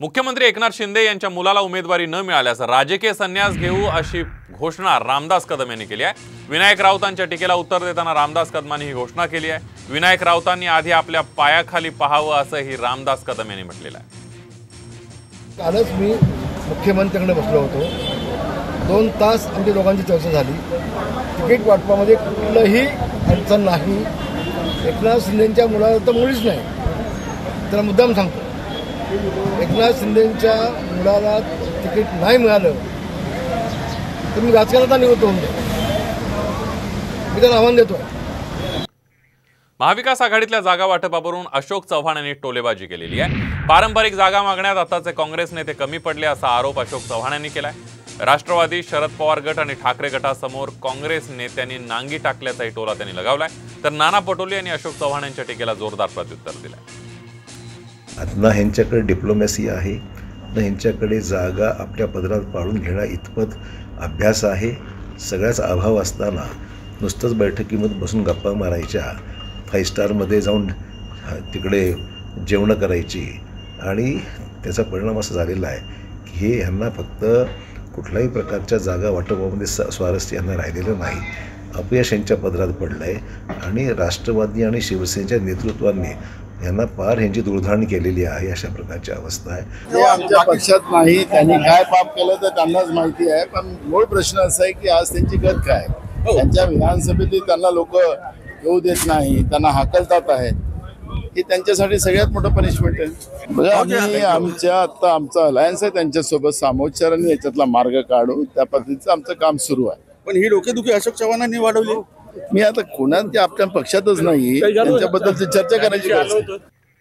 मुख्यमंत्री एकनाथ शिंदे यांच्या मुलाला उमेदवारी न मिळाल्यास राजकीय संन्यास घेऊ अशी घोषणा रामदास कदम यांनी केली आहे। विनायक राऊतांच्या टीकेला उत्तर देताना रामदास कदमांनी ही घोषणा केली आहे। विनायक राऊतांनी आधी आपल्या पायाखाली पाहावं असंही रामदास कदम यांनी म्हटलेलं आहे। कालच मी मुख्यमंत्र्यांकडे बसलो होतो, 2 तास आमच्या दोघांची चर्चा झाली। तिकीट वाटपामध्ये कुठलंही अडचण नाही। एकनाथ शिंदेंच्या मुलाला तर मुळीच नाही। त्याला मुद्दाम सांगतो, एकनाथ शिंदेंच्या मुलाला तिकीट नाही मिळालं तर मी राजकारणात निवृत्त होऊन जाईल, मी त्याला आव्हान देतो। महाविकास आघाडीतल्या जागा वाटपावरून अशोक चव्हाण यांनी टोलेबाजी केलेली आहे। पारंपरिक जागा मागण्यात आताचे काँग्रेस नेते कमी पडले असा आरोप अशोक चव्हाण यांनी केलाय। राष्ट्रवादी, शरद पवार गट आणि ठाकरे गटासमोर काँग्रेस नेत्यांनी नांगी टाकल्याचाही टोला त्यांनी लगावलाय। तर नाना पटोले यांनी अशोक चव्हाण यांच्या टीकेला जोरदार प्रत्युत्तर दिलंय। ना ह्यांच्याकडे डिप्लोमॅसी आहे, ना ह्यांच्याकडे जागा आपल्या पदरात पाडून घेणं इतपत अभ्यास आहे। सगळ्याच अभाव असताना नुसतंच बैठकीमध्ये बसून गप्पा मारायच्या, 5 स्टारमध्ये जाऊन तिकडे जेवणं करायची आणि त्याचा परिणाम असा झालेला आहे की हे ह्यांना फक्त कुठल्याही प्रकारच्या जागा वाटपामध्ये स्वारस्य यांना राहिलेलं नाही। अपयश यांच्या पदरात पडलं आहे आणि राष्ट्रवादी आणि शिवसेनेच्या नेतृत्वाने यांना पार यांची दुर्धारणी केलेली आहे। अशा प्रकारची अवस्था आहे। ते आमच्या पक्षात नाही, त्यांनी काय पाप केलं तर त्यांनाच माहिती आहे। पण मूळ प्रश्न असा आहे की आज त्यांची गत काय, त्यांच्या विधानसभेतली त्यांना लोक येऊ देत नाही, त्यांना हाकलतात आहेत। हे त्यांच्यासाठी सगळ्यात मोठं पनिशमेंट आहे। बघा, आम्ही आमचा अलायन्स आहे त्यांच्यासोबत, सामोच्चाराने याच्यातला मार्ग काढू, त्या पद्धतीचं आमचं काम सुरू आहे। पण ही डोकेदुखी अशोक चव्हाणांनी वाढवली। मी आता कोणाच्या आपल्या पक्षातच नाही, त्यांच्याबद्दलची चर्चा करायची गरज नाही।